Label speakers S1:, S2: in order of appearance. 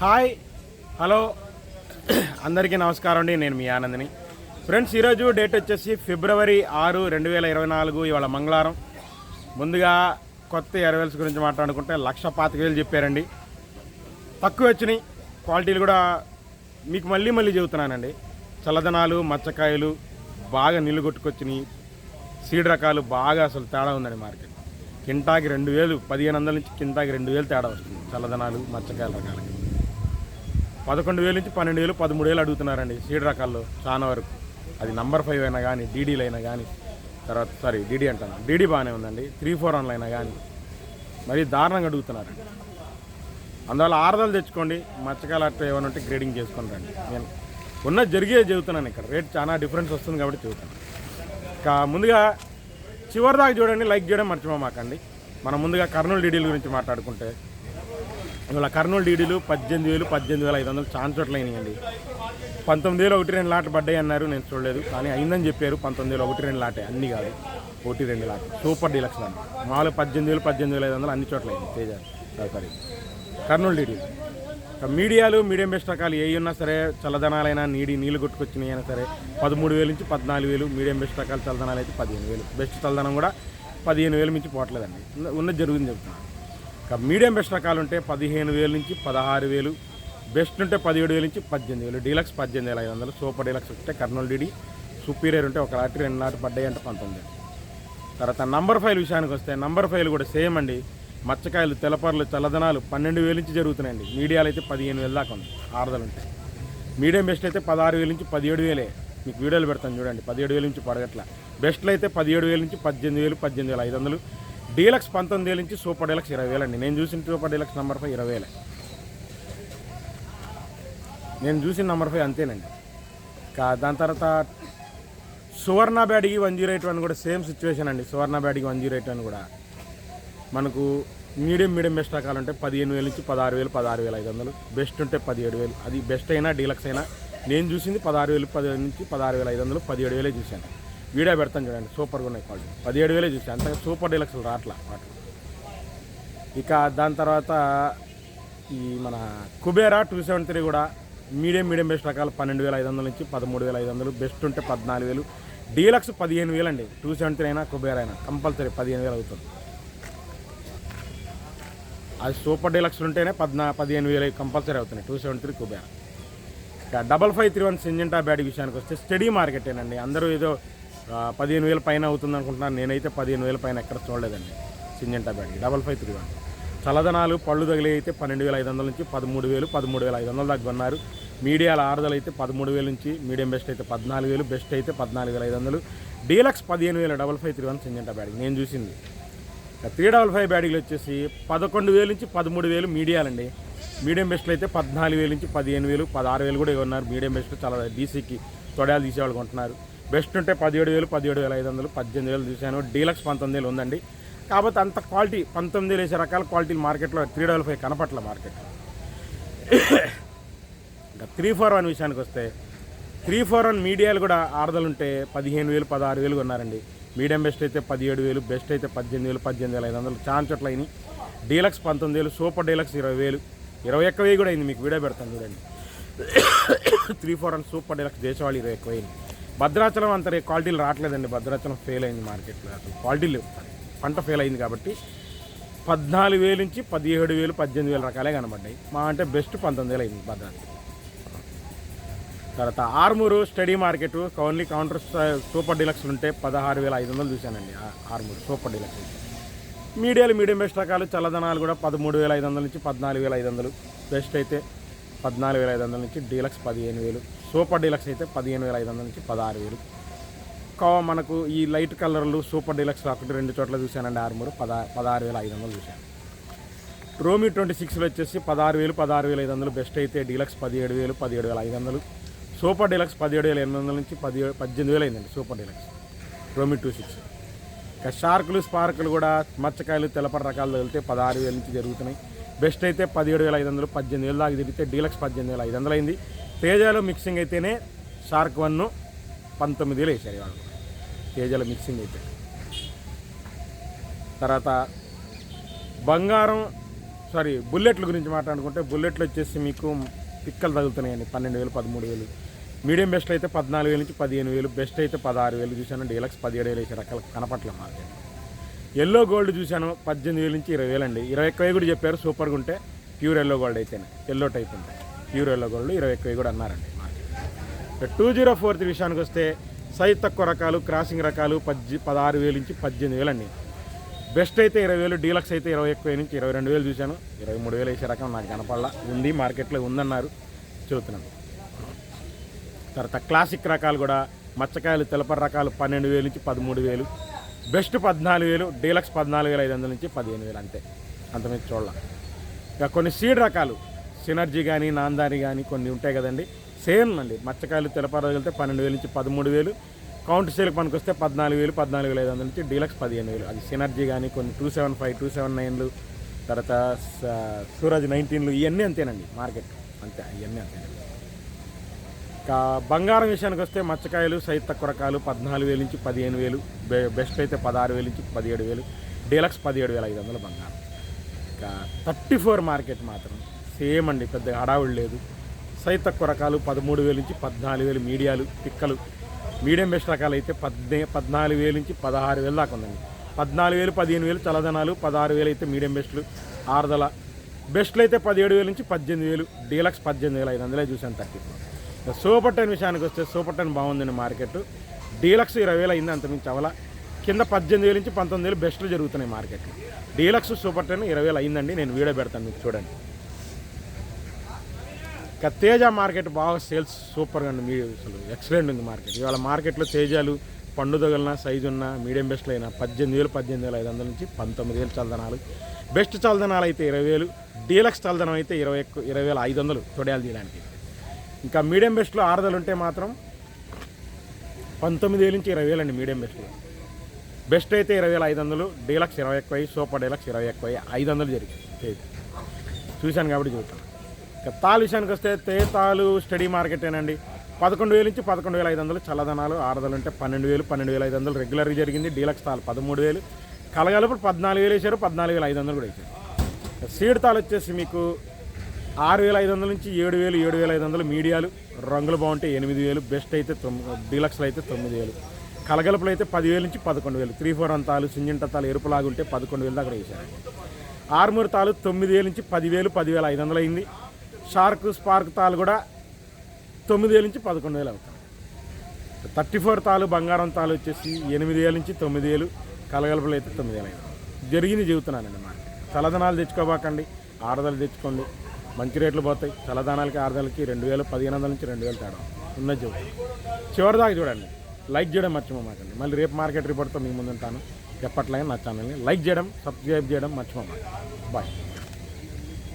S1: Hi hello అందరికీ నమస్కారం అండి. నేను మీ ఆనందని. ఫ్రెండ్స్, ఈరోజు డేట్ వచ్చేసి ఫిబ్రవరి 6, 2024. ఇవాళ మంగళవారం. ముందుగా కొత్త ఎరవేల్స్ గురించి మాట్లాడుకుంటే 1,25,000 చెప్పారండి. తక్కువ వచ్చినాయి. క్వాలిటీలు కూడా మీకు మళ్ళీ చెబుతున్నానండి. చల్లదనాలు, మచ్చకాయలు బాగా నీళ్ళు కొట్టుకొచ్చినాయి. సీడ్ రకాలు బాగా అసలు తేడా ఉందండి. మార్కెట్ కింటాకి 2,000, 1,500 నుంచి కింటాకి 2,000 తేడా వస్తుంది. చల్లదనాలు, మచ్చకాయల రకాలకి 11,000 నుంచి 12,000, 13,000 అడుగుతున్నారండి సీడ్ రకాల్లో చాలా వరకు. అది నంబర్ 5 అయినా కానీ, డీడీలు అయినా కానీ, తర్వాత డీడీ అంటాను, డీడీ బాగానే ఉందండి. 3-4 అయినా కానీ మరి దారుణంగా అడుగుతున్నారండి. అందువల్ల ఆరుదలు తెచ్చుకోండి. మచ్చకాయలు అట్లా ఏమైనా ఉంటే గ్రేడింగ్ చేసుకొని రండి. నేను ఉన్నది జరిగేది చెబుతున్నాను. ఇక్కడ రేట్ చాలా డిఫరెన్స్ వస్తుంది కాబట్టి చెబుతాను. ఇంకా ముందుగా చివరి దాకా చూడండి, లైక్ చేయడం మర్చిపోమాకండి. మనం ముందుగా కర్నూలు డీడీల గురించి మాట్లాడుకుంటే ఇవాళ కర్నూలు డీడీలు 18,000, 18,500 ఛాన్స్ చోట్ల అయినాయండి. 19,000 1-2 లాట్లు పడ్డాయి అన్నారు, నేను చూడలేదు కానీ అయిందని చెప్పారు. 19,000 1-2 లాటే, అన్నీ కాదు, 1-2 లాట్లు సూపర్ డీలక్స్ అండి. మామూలుగా 18,000, 18,500 అన్ని చోట్ల అయింది. తేజ కర్నూలు డీడీలు. మీడియాలు, మీడియం బెస్ట్ రకాలు ఏ ఉన్నా సరే, చల్లదనాలైనా నీళ్ళు కొట్టుకొచ్చినాయి అయినా సరే 13,000 నుంచి 14,000. మీడియం బెస్ట్ రకాలు చల్లదనాలు అయితే 15,000. బెస్ట్ చల్లదనం కూడా 15,000 మించి పోవట్లేదండి. ఉన్నది జరుగుతుంది చెప్తున్నాను. మీడియం బెస్ట్ రకాలు ఉంటే 15,000 నుంచి 16,000. బెస్ట్ ఉంటే 17,000 నుంచి 18,000. డీలక్స్ 18,500. సూపర్ డీలక్స్ ఉంటే కర్నూలు డీడీ. సుపీరియర్ ఉంటే 1 లాట్ 2 లాట్ పడ్డాయి అంటే 19,000. తర్వాత నంబర్ 5 విషయానికి వస్తే నంబర్ 5 కూడా సేమ్ అండి. మచ్చకాయలు, తెలపర్లు, చల్లదనాలు 12,000 నుంచి జరుగుతున్నాయండి. మీడియాలు అయితే 15,000 దాకా ఉంది ఆరుదలు ఉంటాయి. మీడియం బెస్ట్ అయితే 16,000 నుంచి 17,000. మీకు వీడియోలు పెడతాను చూడండి. 17,000 నుంచి పడగట్ల. బెస్ట్లు అయితే 17,000 నుంచి 18,000, 18,500. డీలక్స్ 19,000 నుంచి సూపర్ డీలక్స్ 20,000 అండి. నేను చూసిన సూపర్ డీలక్స్ నంబర్ 5 20,000. నేను చూసిన నంబర్ 5 అంతేనండి. దాని తర్వాత సువర్ణ బ్యాడికి 108 కూడా సేమ్ సిచ్యువేషన్ అండి. సువర్ణ బ్యాడికి 108 కూడా మనకు మీడియం బెస్ట్ రకాలు ఉంటే 15,000 నుంచి 16,000, 16,500. బెస్ట్ ఉంటే 17,000. అది బెస్ట్ అయినా డీలక్స్ అయినా నేను చూసింది 16,000 నుంచి 16,500, 17,000 చూశాను. వీడియో పెడతాను చూడండి, సూపర్గా ఉన్నాయి క్వాలిటీ. 17,000 చూసాను. అంతగా సూపర్ డీలక్స్లు రాట్లా వాటి. ఇక దాని తర్వాత ఈ మన కుబేరా 273 కూడా మీడియం బెస్ట్ రకాలు 12,500 నుంచి 13,500. బెస్ట్ ఉంటే 14,000. డీలక్స్ 15,000 అండి. 273 అయినా కుబేరా అయినా కంపల్సరీ 15,000 అవుతుంది. అది సూపర్ డీలక్స్ ఉంటేనే 15,000 కంపల్సరీ అవుతున్నాయి. 273 కుబేరా. ఇక 5531 సింజెంటా బ్యాడ్ విషయానికి వస్తే స్టడీ మార్కెటేనండి. అందరూ ఏదో 15,000 పైన అవుతుంది అనుకుంటున్నాను. నేనైతే 15,000 పైన ఎక్కడ చూడలేదండి సింజెంటా బ్యాడ్కి. 5531 చల్లదనాలు పళ్ళు తగిలి అయితే 12,500 నుంచి 13,000, 13,500 దాకా కొన్నారు. మీడియాల ఆరుదలు అయితే 13,000 నుంచి, మీడియం బెస్ట్ అయితే 14,000, బెస్ట్ అయితే 14,500. డీలక్స్ 15,000 5531 సింజెంటా బ్యాడ్కి నేను చూసింది. 355 బ్యాడీలు వచ్చేసి 11,000 నుంచి 13,000 మీడియాలండి. మీడియం బెస్ట్లు అయితే 14,000 నుంచి 15,000, 16,000 కూడా ఉన్నారు. మీడియం బెస్ట్ చాలా డీసీకి తొడాలు తీసేవాళ్ళు కొంటున్నారు. బెస్ట్ ఉంటే 17,000, 17,500, 18,000 చూశాను. డీలక్స్ 19,000 ఉందండి. కాబట్టి అంత క్వాలిటీ 19,000 వేసే రకాల క్వాలిటీలు మార్కెట్లో 355 కనపట్ల మార్కెట్. ఇంకా 341 విషయానికి వస్తే 341 మీడియాలు కూడా ఆరుదలు ఉంటే 15,000, 16,000 ఉన్నారండి. మీడియం బెస్ట్ అయితే 17,000, బెస్ట్ అయితే 18,000, 18,500 ఛాన్స్ చోట్ల అయినాయి. డీలక్స్ 19,000, సూపర్ డీలక్స్ 20,000, 21,000 కూడా అయింది. మీకు వీడియో పెడతాను చూడండి. 341 సూపర్ డీలక్స్ దేశవాళీ 21,000. భద్రాచలం అంత క్వాలిటీలు రావట్లేదండి. భద్రాచలం ఫెయిల్ అయింది మార్కెట్లో. అసలు క్వాలిటీలు పంట ఫెయిల్ అయింది కాబట్టి 14,000 నుంచి 17,000, 18,000 రకాలే కనబడ్డాయి. మా అంటే బెస్ట్ 19,000 అయింది భద్రాచలం. తర్వాత Armoor study market only counter super డీలక్స్లు ఉంటే 16,500 చూశానండి. Armoor super deluxe. Medium best రకాలు చల్లదనాలు కూడా 13,500 నుంచి 14,500. బెస్ట్ అయితే 14,500 నుంచి, డీలక్స్ 15,000. సూపర్ డీలక్స్ అయితే 15,500 నుంచి 16,000. మనకు ఈ లైట్ కలర్లు సూపర్ డీలక్స్ ఒకటి 2 చోట్ల చూశానండి. ఆర్మూరు 16,500 చూశాను. రోమి 26లో వచ్చేసి 16,000, 16,500. బెస్ట్ అయితే డీలక్స్ 17,000, 17,500. సూపర్ డీలక్స్ 17,800 నుంచి 18,000 అయిందండి సూపర్ డీలక్స్ రోమి 26. ఇక షార్కులు, స్పార్కులు కూడా మచ్చకాయలు, తెలపర రకాలు తగిలితే 16,000 నుంచి జరుగుతున్నాయి. బెస్ట్ అయితే 17,500, 18,000 దాకా తిరిగితే డీలక్స్ 18,500 అయింది. తేజాలో మిక్సింగ్ అయితేనే షార్క్ 1 19,000 వేసారు వాళ్ళు తేజాలో మిక్సింగ్ అయితే. తర్వాత బంగారం బుల్లెట్ల గురించి మాట్లాడుకుంటే బుల్లెట్లు వచ్చేసి మీకు పిక్కలు తగులుతున్నాయండి 12,000 13,000. మీడియం బెస్ట్ అయితే 14,000 నుంచి 15,000, బెస్ట్ అయితే 16,000 చూశాను. డీలక్స్ 17,000 వేసే రకాల కనపట్ల మార్కెట్. ఎల్లో గోల్డ్ చూశాను 18,000 నుంచి 20,000 అండి. 21,000 కూడా చెప్పారు సూపర్గా ఉంటే, ప్యూర్ ఎల్లో గోల్డ్ అయితేనే, ఎల్లో టైప్ ఉంటాయి ప్యూర్ ఎల్లో గోల్డ్ 21,000 కూడా అన్నారండి మార్కెట్. 2043 విషయానికి వస్తే సైజ్ తక్కువ రకాలు క్రాసింగ్ రకాలు 16,000 నుంచి 18,000 అండి. బెస్ట్ అయితే 20,000, డీలక్స్ అయితే 21,000 నుంచి 22,000 చూశాను. 23,000 వేసే రకం నాకు కనపడలా, ఉంది మార్కెట్లో ఉందన్నారు చెబుతున్నాను. తర్వాత క్లాసిక్ రకాలు కూడా మచ్చకాయలు తెలపర రకాలు 12,000 నుంచి 13,000, బెస్ట్ 14,000, డీలక్స్ 14,500 నుంచి 15,000 అంతే, అంతమంది చూడాల. ఇక కొన్ని సీడ్ రకాలు సినర్జీ కానీ నాందారి కానీ కొన్ని ఉంటాయి కదండి, సేమ్ అండి. మచ్చకాయలు తెలపర తగిలితే 12,000 నుంచి 13,000, కౌంట్ సేల్కి పనికి వస్తే 14,000, 14,500 నుంచి డీలక్స్ 15,000. అది సినర్జీ కానీ కొన్ని 275, 279లు, తర్వాత సూరజ్ 19లు, ఇవన్నీ అంతేనండి మార్కెట్, అంతే ఇవన్నీ అంతేనండి. ఇంకా బంగారం విషయానికి వస్తే మచ్చకాయలు సైజ్ తక్కువ రకాలు 14,000 నుంచి 15,000, బెస్ట్ అయితే 16,000 నుంచి 17,000, డీలక్స్ 17,500 బంగారం. ఇంకా 34 మార్కెట్ మాత్రం సేమ్ అండి, పెద్ద హడావుడు లేదు. సైజ్ తక్కువ రకాలు 13,000 నుంచి 14,000, మీడియాలు పిక్కలు. మీడియం బెస్ట్ రకాలు అయితే 14,000 నుంచి 16,000 దాకా ఉందండి. 14,000, 15,000 చల్లదనాలు, 16,000 అయితే మీడియం బెస్ట్లు. ఆరుదల బెస్ట్లు అయితే 17,000 నుంచి 18,000, డీలక్స్ 18,500 చూసాను 34. సూపర్ 10 విషయానికి వస్తే సూపర్ 10 బాగుందండి మార్కెట్. డీలక్స్ 20,000 అయింది, అంతమించి అవల. కింద 18,000 నుంచి 19,000 బెస్ట్లు జరుగుతున్నాయి మార్కెట్లో. డీలక్స్ సూపర్ 10 20,000 అయిందండి, నేను వీడియో పెడతాను మీకు చూడండి. ఇక తేజ మార్కెట్ బాగా సేల్స్ సూపర్గా ఉంది, మీ అసలు ఎక్సలెంట్ ఉంది మార్కెట్. ఇవాళ మార్కెట్లో తేజాలు పండు తగిలిన సైజు ఉన్న మీడియం బెస్ట్లు అయినా 18,000, 18,500 నుంచి 19,000 చల్దనాలు. బెస్ట్ చల్దనాలు అయితే 20,000, డీలక్స్ చల్దనం అయితే 20,500 తొడయాలు తీయడానికి. ఇంకా మీడియం బెస్ట్లో ఆరుదలు ఉంటే మాత్రం 19,000 నుంచి 20,000 అండి మీడియం బెస్ట్లో. బెస్ట్ అయితే 20,500, డీలక్స్ 21,000, సూపర్ డీలక్స్ 21,500 జరిగింది. చూశాను కాబట్టి చూస్తాను. ఇక తాలు విషయానికి వస్తే తాలు స్టడీ మార్కెటేనండి. 11,000 నుంచి 11,500 చల్లదనాలు. ఆరుదలు ఉంటే 12,000, 12,500 రెగ్యులర్గా జరిగింది. డీలక్స్ తాలు 13,000, కలగలుపు 14,000 వేసారు, 14,500 కూడా వేసారు. సీడ్ తాలు వచ్చేసి మీకు 6,500 నుంచి 7,000, 7,500 మీడియాలు. రంగులు బాగుంటే 8,000, బెస్ట్ అయితే డీలక్స్లో అయితే 9,000, కలగలుపులు అయితే 10,000 నుంచి 11,000. 3-4 అంతాలు సింజింట తాలు ఎరుపులాగుంటే 11,000 దాకా వేసారు. ఆర్మూర్ తాలు 9,000 నుంచి 10,000, 10,500 అయింది. షార్క్ స్పార్క్ తాలు కూడా 9,000 నుంచి 11,000 అవుతాయి. 34 తాలు బంగారం తాలు వచ్చేసి 8,000 నుంచి 9,000, కలగలుపులు అయితే 9,000 జరిగింది చెబుతున్నానండి. మా చల్లదనాలు తెచ్చుకోబాకండి, ఆరుదలు తెచ్చుకోండి, మంచి రేట్లు పోతాయి. చల్లదనాలకి ఆరుదలకి 2,000, 1,500 నుంచి 2,000 తేడా ఉన్నది చెబుతాను. చివరి దాకా చూడండి, లైక్ చేయడం మర్చిపోమాకండి. మళ్ళీ రేపు మార్కెట్ రిపోర్ట్తో మీ ముందుంటాను. ఎప్పట్లాగే నా ఛానల్ని లైక్ చేయడం, సబ్స్క్రైబ్ చేయడం మర్చిపోమాకండి. బాయ్.